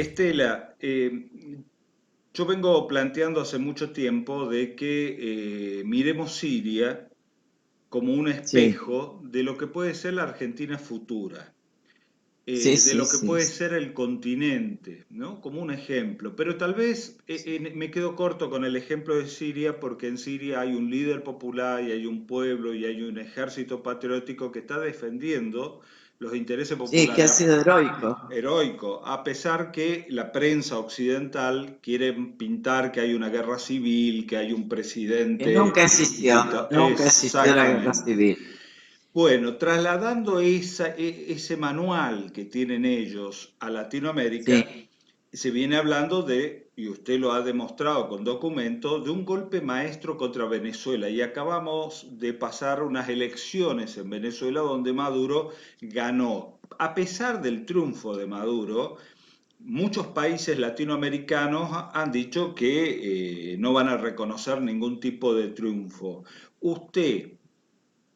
Estela, yo vengo planteando hace mucho tiempo de que miremos Siria como un Sí, espejo de lo que puede ser la Argentina futura, sí, de sí, lo que sí. puede ser el continente, ¿no? Como un ejemplo. Pero tal vez me quedo corto con el ejemplo de Siria porque en Siria hay un líder popular y hay un pueblo y hay un ejército patriótico que está defendiendo los intereses Sí, que populares. ha sido heroico, Heroico, a pesar que la prensa occidental quiere pintar que hay una guerra civil, que hay un que presidente nunca existió la guerra exactamente. civil. Bueno, trasladando ese manual que tienen ellos a Latinoamérica, Sí, se viene hablando de, y usted lo ha demostrado con documentos, de un golpe maestro contra Venezuela. Y acabamos de pasar unas elecciones en Venezuela donde Maduro ganó. A pesar del triunfo de Maduro, muchos países latinoamericanos han dicho que no van a reconocer ningún tipo de triunfo. ¿Usted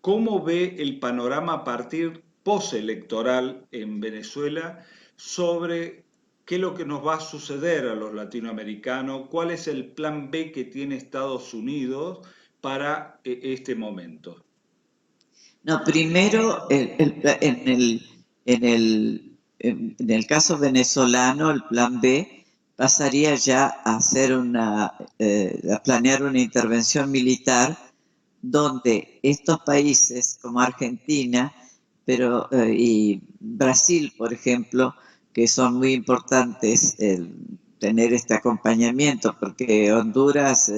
cómo ve el panorama a partir postelectoral en Venezuela sobre qué es lo que nos va a suceder a los latinoamericanos? ¿Cuál es el plan B que tiene Estados Unidos para este momento? no, primero en el caso venezolano, el plan B pasaría ya a hacer a planear una intervención militar donde estos países como Argentina, y Brasil, por ejemplo, que son muy importantes tener este acompañamiento, porque Honduras,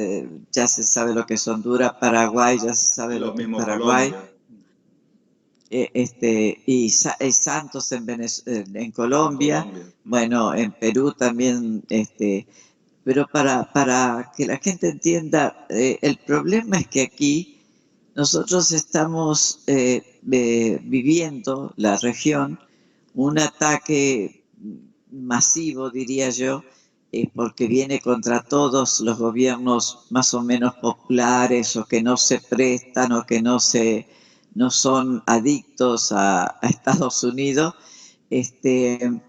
ya se sabe lo que es Honduras, Paraguay, ya se sabe Lo lo que es mismo Paraguay, Colombia. y Santos en En Colombia, Colombia. bueno, en Perú también, pero para que la gente entienda, el problema es que aquí nosotros estamos viviendo, la región, un ataque masivo, diría yo, porque viene contra todos los gobiernos más o menos populares o que no se prestan o que no son adictos a Estados Unidos. Este,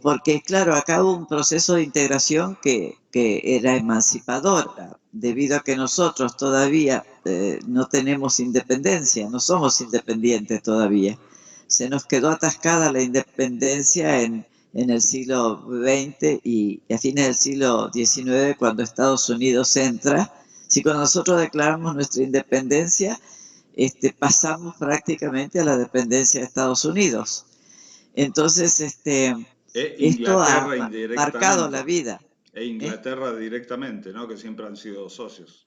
Porque claro, acá hubo un proceso de integración que era emancipador, debido a que nosotros todavía no tenemos independencia, no somos independientes todavía. Se nos quedó atascada la independencia en el siglo XX y a fines del siglo XIX, cuando Estados Unidos entra. Si cuando nosotros declaramos nuestra independencia, pasamos prácticamente a la dependencia de Estados Unidos. Entonces, E esto Inglaterra ha marcado indirectamente. la vida. E ¿Eh? Inglaterra directamente, ¿no? Que siempre han sido socios.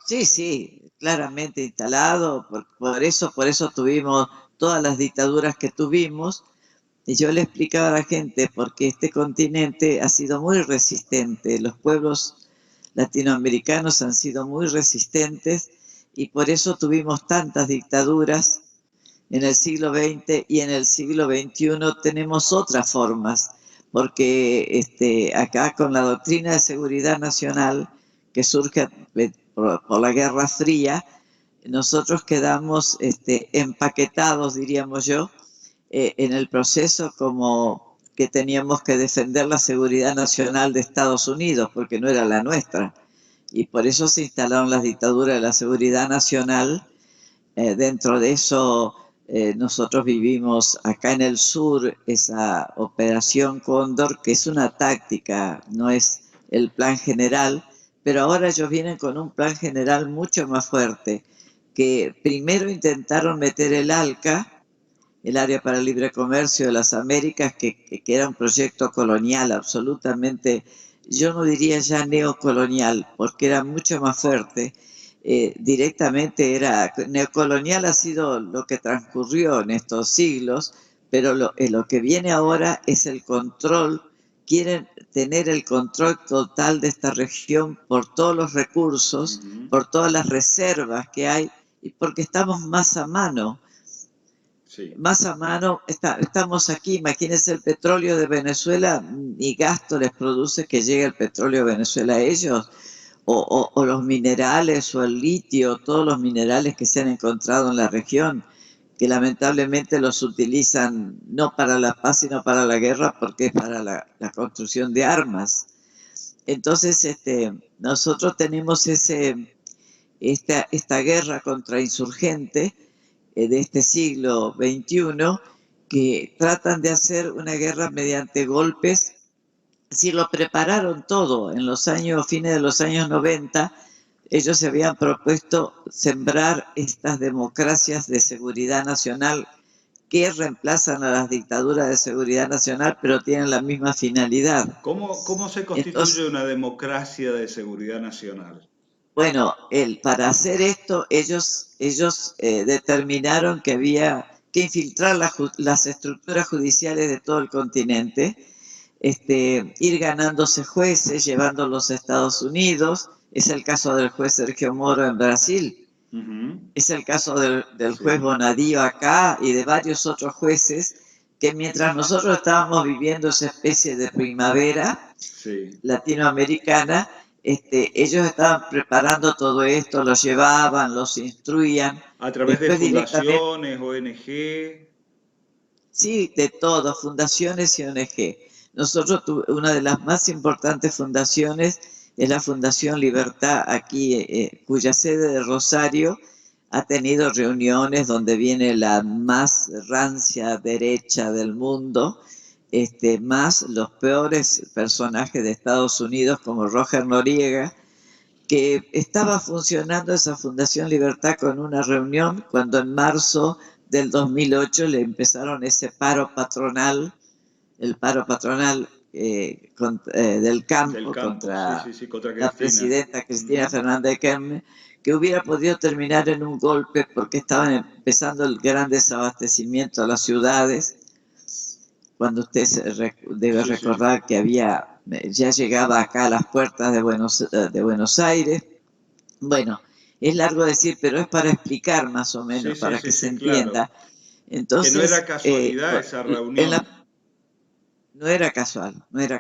Sí, sí, claramente instalado, por eso tuvimos todas las dictaduras que tuvimos. Y yo le explicaba a la gente, porque este continente ha sido muy resistente, los pueblos latinoamericanos han sido muy resistentes y por eso tuvimos tantas dictaduras en el siglo XX, y en el siglo XXI tenemos otras formas, porque acá con la doctrina de seguridad nacional que surge por la Guerra Fría, nosotros quedamos empaquetados, diríamos yo, en el proceso como que teníamos que defender la seguridad nacional de Estados Unidos, porque no era la nuestra. Y por eso se instalaron las dictaduras de la seguridad nacional. Dentro de eso, nosotros vivimos acá en el sur esa operación Cóndor, que es una táctica, no es el plan general, pero ahora ellos vienen con un plan general mucho más fuerte, que primero intentaron meter el ALCA, el Área para el Libre Comercio de las Américas, que era un proyecto colonial absolutamente, yo no diría ya neocolonial, porque era mucho más fuerte. Directamente era neocolonial, ha sido lo que transcurrió en estos siglos, pero lo que viene ahora es el control. Quieren tener el control total de esta región por todos los recursos, Ujú. por todas las reservas que hay, y porque estamos Sí. más a mano, estamos aquí. Imagínense, el petróleo de Venezuela, ni gasto les produce que llegue el petróleo de Venezuela a ellos, los minerales o el litio, todos los minerales que se han encontrado en la región, que lamentablemente los utilizan no para la paz, sino para la guerra, porque es para la construcción de armas. Entonces, nosotros tenemos esta guerra contra insurgentes de este siglo XXI, que tratan de hacer una guerra mediante golpes. Si lo prepararon todo en los años, fines de los años 90, ellos se habían propuesto sembrar estas democracias de seguridad nacional que reemplazan a las dictaduras de seguridad nacional, pero tienen la misma finalidad. ¿Cómo se constituye Entonces, una democracia de seguridad nacional? bueno, para hacer esto, ellos determinaron que había que infiltrar las estructuras judiciales de todo el continente, ir ganándose jueces, llevándolos a Estados Unidos. Es el caso del juez Sergio Moro en Brasil. Es el caso del juez Bonadío acá y de varios otros jueces que mientras nosotros estábamos viviendo esa especie de primavera latinoamericana, ellos estaban preparando todo esto, los llevaban, los instruían. ¿A través de fundaciones, ONG? Sí, de todo, fundaciones y ONG. Nosotros, una de las más importantes fundaciones es la Fundación Libertad, aquí, cuya sede de Rosario ha tenido reuniones donde viene la más rancia derecha del mundo, más los peores personajes de Estados Unidos como Roger Noriega, que estaba funcionando esa Fundación Libertad con una reunión cuando en marzo del 2008 le empezaron ese paro patronal, el paro patronal del campo contra la presidenta Cristina Fernández de Kirchner, que hubiera podido terminar en un golpe porque estaban empezando el gran desabastecimiento a las ciudades, cuando usted debe recordar que ya llegaba acá a las puertas de Buenos Aires. Bueno, es largo decir, pero es para explicar más o menos, para que se entienda. Claro. Entonces, que no era casualidad esa reunión. No era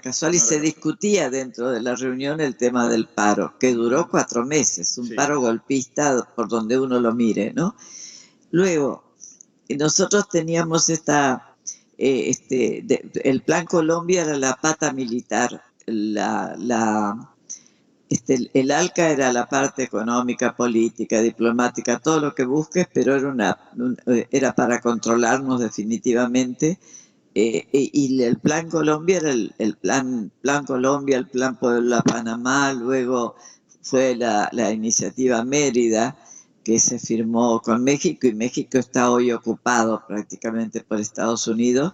casual y se discutía dentro de la reunión el tema del paro, que duró 4 meses, un paro golpista por donde uno lo mire, ¿no? Luego, nosotros teníamos el Plan Colombia era la pata militar, el ALCA era la parte económica, política, diplomática, todo lo que busques, pero era para controlarnos definitivamente. Y el Plan Colombia era el plan Colombia, el Plan Puebla Panamá, luego fue la iniciativa Mérida, que se firmó con México, y México está hoy ocupado prácticamente por Estados Unidos,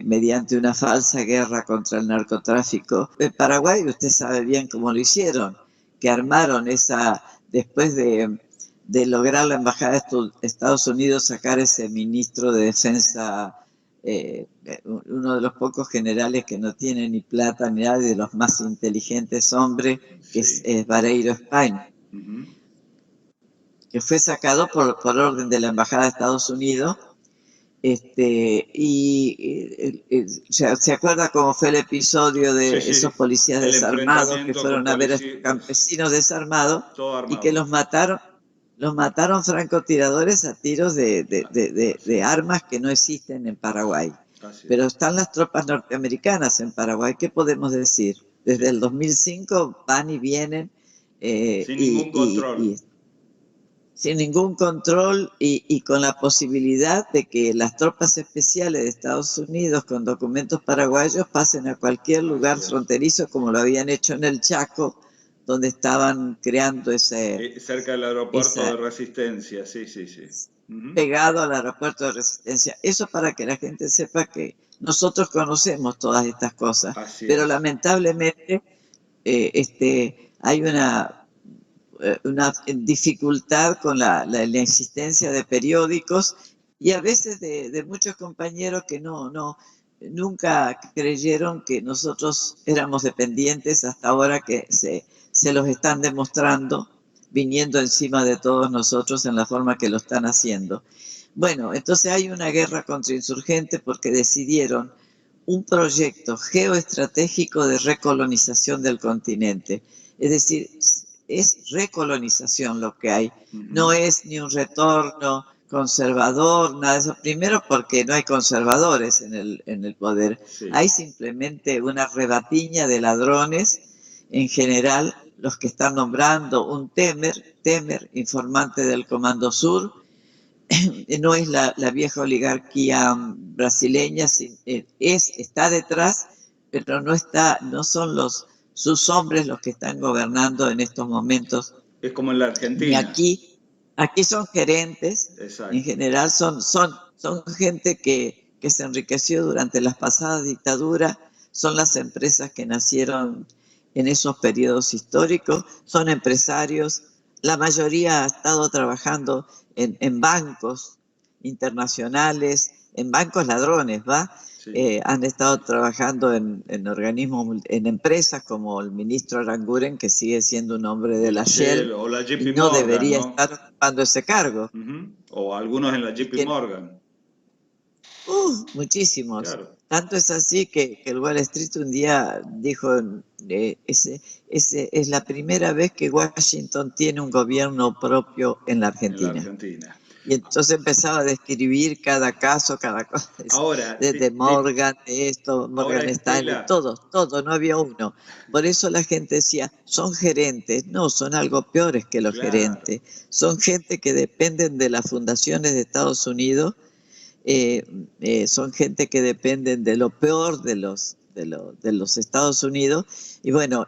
mediante una falsa guerra contra el narcotráfico. En Paraguay, usted sabe bien cómo lo hicieron, que armaron después de lograr la embajada de Estados Unidos sacar ese ministro de defensa, uno de los pocos generales que no tiene ni plata ni nada, de los más inteligentes hombres, que es Vareiro España, que fue sacado por orden de la embajada de Estados Unidos. ¿Se acuerda cómo fue el episodio de esos policías desarmados que fueron a ver a estos campesinos desarmados y que los mataron francotiradores a tiros de armas que no existen en Paraguay? Pero están las tropas norteamericanas en Paraguay. ¿Qué podemos decir? Desde el 2005 van y vienen sin ningún control. Sin ningún control y con la posibilidad de que las tropas especiales de Estados Unidos con documentos paraguayos pasen a cualquier lugar fronterizo, como lo habían hecho en el Chaco, donde estaban creando cerca del aeropuerto de Resistencia, sí. Pegado al aeropuerto de Resistencia. Eso para que la gente sepa que nosotros conocemos todas estas cosas, pero lamentablemente hay una dificultad con la existencia de periódicos y a veces de muchos compañeros que nunca creyeron que nosotros éramos dependientes, hasta ahora que se los están demostrando, viniendo encima de todos nosotros en la forma que lo están haciendo. Bueno, entonces hay una guerra contra insurgentes porque decidieron un proyecto geoestratégico de recolonización del continente. Es decir, es recolonización lo que hay. No es ni un retorno conservador, nada de eso. Primero porque no hay conservadores en el poder. Sí. Hay simplemente una rebatiña de ladrones, en general, los que están nombrando un Temer, informante del Comando Sur. No es la vieja oligarquía brasileña, está detrás, pero no son sus hombres los que están gobernando en estos momentos. Es como en la Ni Argentina. aquí son gerentes, Exacto. en general son gente que se enriqueció durante las pasadas dictaduras, son las empresas que nacieron en esos periodos históricos, son empresarios, la mayoría ha estado trabajando en bancos internacionales, en bancos ladrones, ¿va? Sí. Han estado trabajando en organismos, en empresas como el ministro Aranguren, que sigue siendo un hombre de la Shell O la y JP no Morgan, debería ¿no? estar ocupando ese cargo. O algunos en la Y JP que, Morgan. muchísimos. Claro. Tanto es así que el Wall Street un día dijo, ese es la primera vez que Washington tiene un gobierno propio en la En la Argentina. Argentina. Y entonces empezaba a describir cada caso, cada cosa, Ahora, desde Morgan, de esto, ahora, Morgan Stanley, Estela, todo, no había uno. Por eso la gente decía, son gerentes, no, son algo peores que los claro, gerentes. Son gente que dependen de las fundaciones de Estados Unidos, son gente que dependen de lo peor de los Estados Unidos. Y bueno,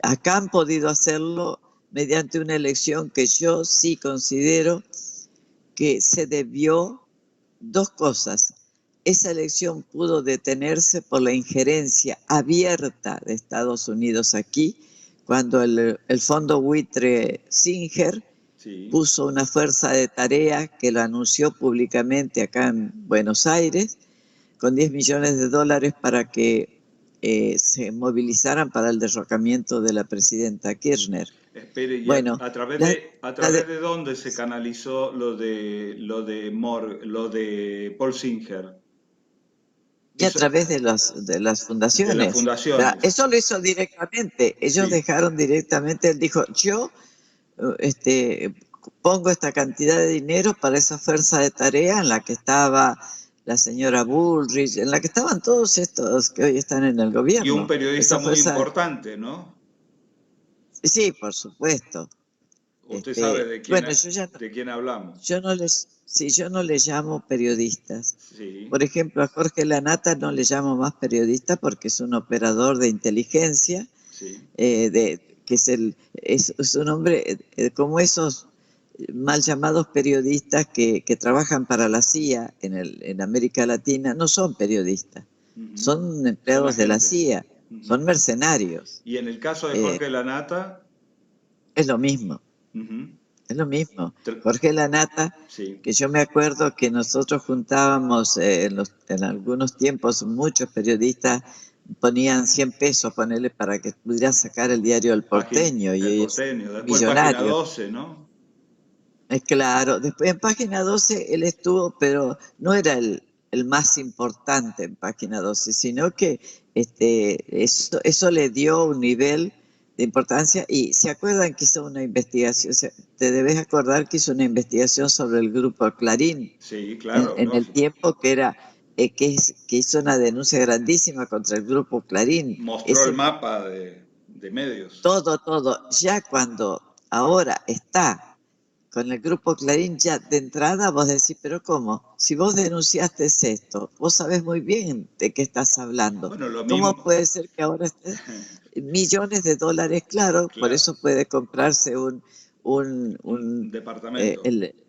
acá han podido hacerlo mediante una elección que yo sí considero que se debió dos cosas. Esa elección pudo detenerse por la injerencia abierta de Estados Unidos aquí, cuando el fondo buitre Singer sí. puso una fuerza de tarea que lo anunció públicamente acá en Buenos Aires, con 10 millones de dólares para que se movilizaran para el derrocamiento de la presidenta Kirchner. Espere, ¿y Bueno, a través de dónde se canalizó lo de Paul Singer? y a través de las De las fundaciones. fundaciones. Eso lo hizo directamente. Ellos Sí. dejaron directamente, él dijo, yo pongo esta cantidad de dinero para esa fuerza de tarea en la que estaba la señora Bullrich, en la que estaban todos estos que hoy están en el Y un gobierno. periodista Esa muy fuerza, importante, ¿no? sí, por supuesto. Usted sabe Bueno, de quién hablamos. yo no les llamo periodistas. Sí, Por ejemplo, a Jorge Lanata no le llamo más periodista porque es un operador de inteligencia, sí. que es un hombre como esos mal llamados periodistas que trabajan para la CIA en América Latina. No son periodistas, son Son empleados de la agentes. CIA, son mercenarios. Y en el caso de Eh, Jorge Lanata, es lo mismo. Es lo mismo. Jorge Lanata, sí. que yo me acuerdo que nosotros juntábamos en algunos tiempos, muchos periodistas ponían 100 pesos, ponerle para que pudiera sacar el diario El Porteño, y El hoy es Porteño, después Página millonario. 12, ¿no? Es claro, después en Página 12 él estuvo, pero no era el más importante en Página 12, sino que eso le dio un nivel de importancia. Y se acuerdan que hizo una investigación, te debes acordar que hizo una investigación sobre el grupo Clarín Sí, claro, en el lógico. tiempo que era que hizo una denuncia grandísima contra el grupo Clarín. Mostró el mapa de medios. Todo. Ya cuando ahora está con el grupo Clarín, ya de entrada vos decís, pero ¿cómo? Si vos denunciaste esto, vos sabés muy bien de qué estás hablando. Bueno, lo ¿Cómo mismo. puede ser que ahora estés millones de dólares? Claro, por Claro, eso puede comprarse un departamento.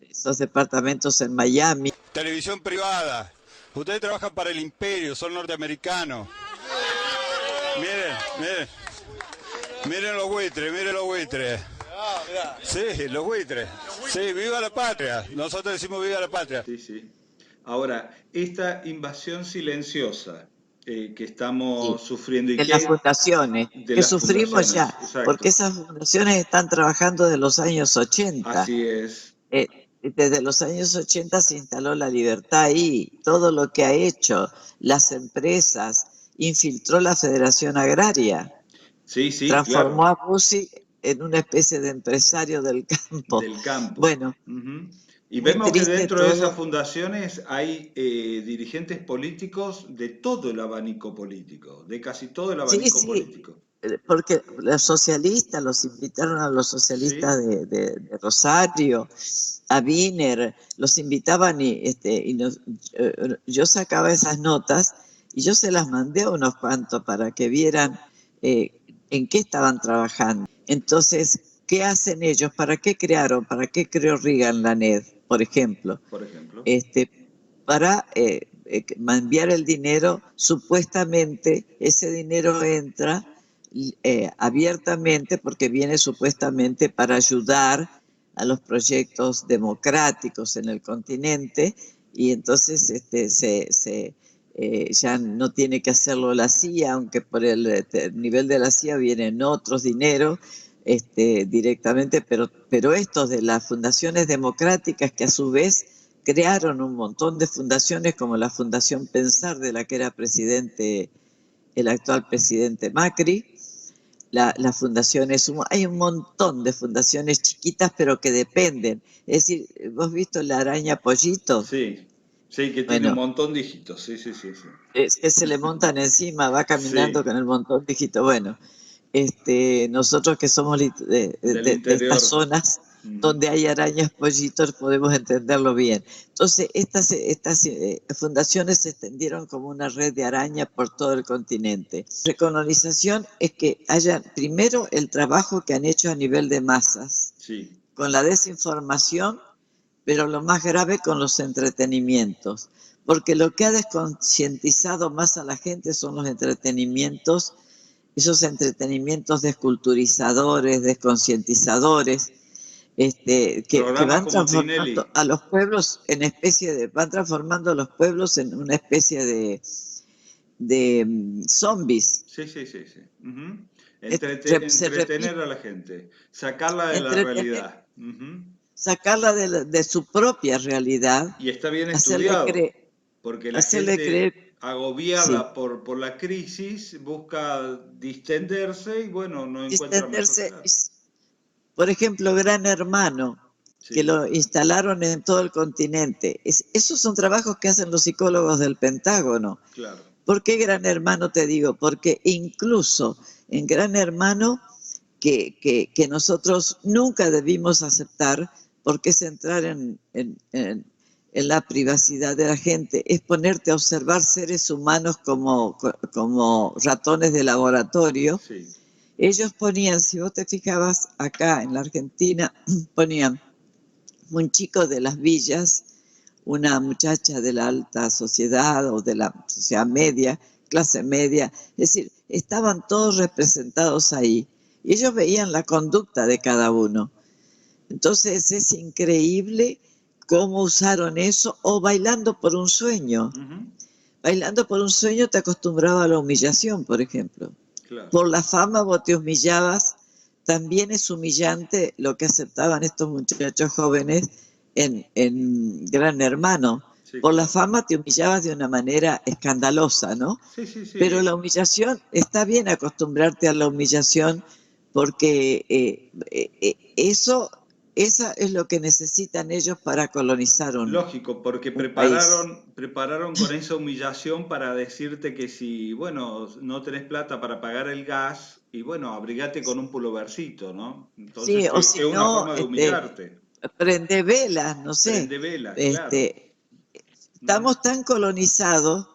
esos departamentos en Miami. Televisión privada. Ustedes trabajan para el imperio, son norteamericanos. Miren los buitres. Sí, los buitres. Sí, viva la patria. Nosotros decimos viva la patria. Sí. Ahora, esta invasión silenciosa que estamos sufriendo y De las que fundaciones, de que las sufrimos fundaciones, ya, porque exacto. esas fundaciones están trabajando desde los años 80. Así es. Desde los años 80 se instaló la libertad ahí, todo lo que ha hecho, las empresas, infiltró la Federación Agraria, Sí, transformó claro. a Bussi en una especie de empresario del campo. Del campo. Bueno, Y muy vemos que triste dentro de esas todo. fundaciones hay dirigentes políticos de todo el abanico político, de casi todo el Sí, abanico sí, político. porque los socialistas, los invitaron a los socialistas ¿Sí? de Rosario, a Wiener, los invitaban yo sacaba esas notas y yo se las mandé a unos cuantos para que vieran en qué estaban trabajando. Entonces, ¿qué hacen ellos? ¿Para qué crearon? ¿Para qué creó Reagan la NED, por ejemplo? Por ejemplo. este, para enviar el dinero. Supuestamente ese dinero entra abiertamente porque viene supuestamente para ayudar a los proyectos democráticos en el continente, y entonces ya no tiene que hacerlo la CIA, aunque por el nivel de la CIA vienen otros dineros directamente, pero estos de las fundaciones democráticas, que a su vez crearon un montón de fundaciones, como la Fundación Pensar, de la que era presidente el actual presidente Macri. Las fundaciones, hay un montón de fundaciones chiquitas, pero que dependen. Es decir, ¿vos has visto la araña Pollito? Sí, sí, que tiene un Bueno, montón de hijitos. Sí, sí, sí, sí. es que se le montan encima, va caminando Sí, con el montón de hijitos. Bueno, nosotros que somos del de estas interior. zonas Ujú. donde hay arañas pollitos podemos entenderlo bien. Entonces, estas fundaciones se extendieron como una red de araña por todo el continente. Recolonización es que haya primero el trabajo que han hecho a nivel de masas, Sí, con la desinformación, pero lo más grave con los entretenimientos, porque lo que ha desconcientizado más a la gente son los entretenimientos, esos entretenimientos desculturizadores, desconcientizadores, que programas van como transformando Tinelli. a los pueblos en van transformando a los pueblos en una especie de zombies. Sí, sí, sí, sí. Ujú. Se Entretener repite, a la gente, sacarla de la entretener, realidad. Ujú. sacarla de su propia realidad, Y está bien hacerle estudiado, creer, porque la hacerle creer, gente sí, agobiada por la crisis busca distenderse y bueno, no encuentra mejor distenderse. lugar. Por ejemplo, Gran Hermano, que Sí, lo instalaron en todo el continente. Esos son trabajos que hacen los psicólogos del Pentágono. claro. ¿Por qué Gran Hermano te digo? Porque incluso en Gran Hermano, que nosotros nunca debimos aceptar, porque es entrar en la privacidad de la gente, es ponerte a observar seres humanos como ratones de laboratorio. Sí, Ellos ponían, si vos te fijabas acá en la Argentina, ponían un chico de las villas, una muchacha de la alta sociedad o de la sociedad media, clase media, es decir, estaban todos representados ahí y ellos veían la conducta de cada uno. Entonces es increíble cómo usaron eso, o Bailando por un sueño. ujú, Bailando por un sueño te acostumbraba a la humillación, por ejemplo. claro. Por la fama vos te humillabas. También es humillante lo que aceptaban estos muchachos jóvenes en Gran Hermano. Sí, Por la claro. fama te humillabas de una manera escandalosa, ¿no? Sí, sí, Pero sí. la humillación, está bien acostumbrarte a la humillación, porque esa es lo que necesitan ellos para colonizar Lógico, porque un país. prepararon con esa humillación para decirte que si, bueno, no tenés plata para pagar el gas, y bueno, abrigate con un pulovercito, ¿no? Entonces, Sí, o es si una no, forma de humillarte. prende velas, no sé. Prende velas, claro. Este, Ujú. estamos tan colonizados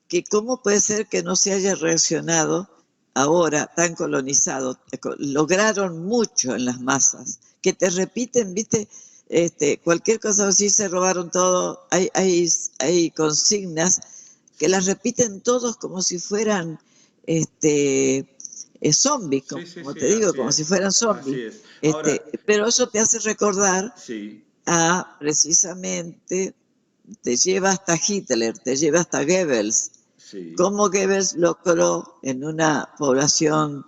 que cómo puede ser que no se haya reaccionado ahora tan colonizado. Lograron mucho en las masas, que te repiten, viste, cualquier cosa así, se robaron todo. Hay consignas que las repiten todos como si fueran zombies, Sí, sí, como sí, te digo, así como si es. fueran zombies. Así es. Ahora, Pero eso te hace recordar sí, a, precisamente, te lleva hasta Hitler, te lleva hasta Goebbels. sí. Cómo Goebbels logró en una población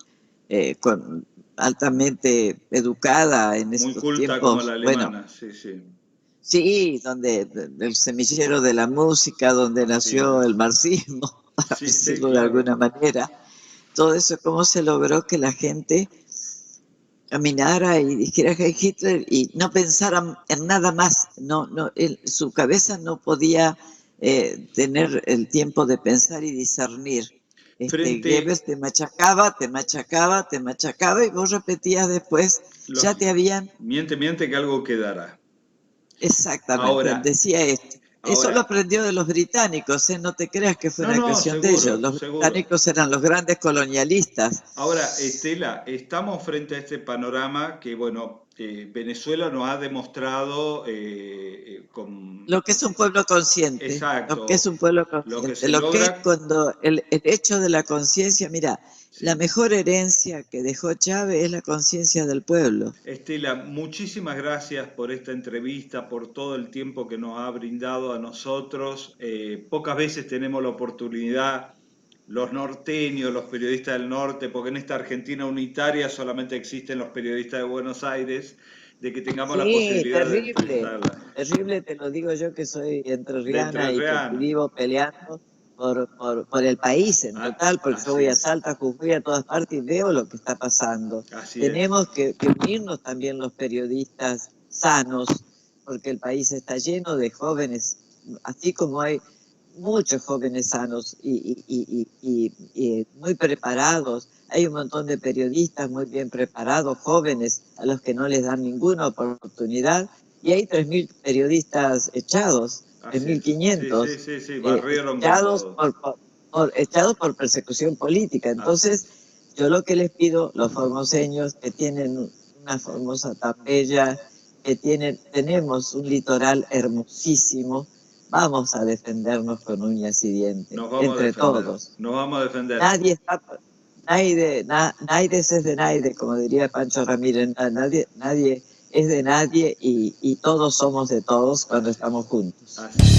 altamente educada en Muy estos culta como la tiempos, bueno, alemana, sí, sí. sí, donde el semillero de la música, donde Así nació el es. marxismo, para Sí, sí, decirlo de claro. alguna manera, todo eso, cómo se logró que la gente caminara y dijera Heil Hitler y no pensara en nada más. Su cabeza no podía tener el tiempo de pensar y discernir. Goebbels te machacaba, te machacaba, te machacaba y vos repetías después, ya te habían... Miente que algo quedará. Exactamente, ahora, decía esto. Eso lo aprendió de los británicos, no te creas que fue una cuestión de ellos. Los británicos eran los grandes colonialistas. Ahora, Estela, estamos frente a este panorama que, bueno, Venezuela nos ha demostrado lo que es un pueblo consciente. Exacto. Lo que es un pueblo consciente. Lo que es cuando el hecho de la conciencia, mira, sí. La mejor herencia que dejó Chávez es la conciencia del pueblo. Estela, muchísimas gracias por esta entrevista, por todo el tiempo que nos ha brindado a nosotros. Pocas veces tenemos la oportunidad, los norteños, los periodistas del norte, porque en esta Argentina unitaria solamente existen los periodistas de Buenos Aires, de que tengamos la posibilidad de entrevistarla. Terrible, te lo digo yo que soy entrerriana y que vivo peleando por el país en total, porque yo voy a Salta, Jujuy, a todas partes y veo lo que está pasando. Tenemos que unirnos también los periodistas sanos, porque el país está lleno de jóvenes, así como hay muchos jóvenes sanos y muy preparados. Hay un montón de periodistas muy bien preparados, jóvenes, a los que no les dan ninguna oportunidad, y hay 3.000 periodistas echados. 3.500 sí, barrieron echados por persecución política. Entonces, yo lo que les pido, los formoseños que tienen una Formosa tan bella, que tenemos un litoral hermosísimo, vamos a defendernos con uñas y dientes, entre todos. Nos vamos a defender. Nadie es de nadie, como diría Pancho Ramírez, nadie es de nadie y todos somos de todos cuando estamos juntos. Así.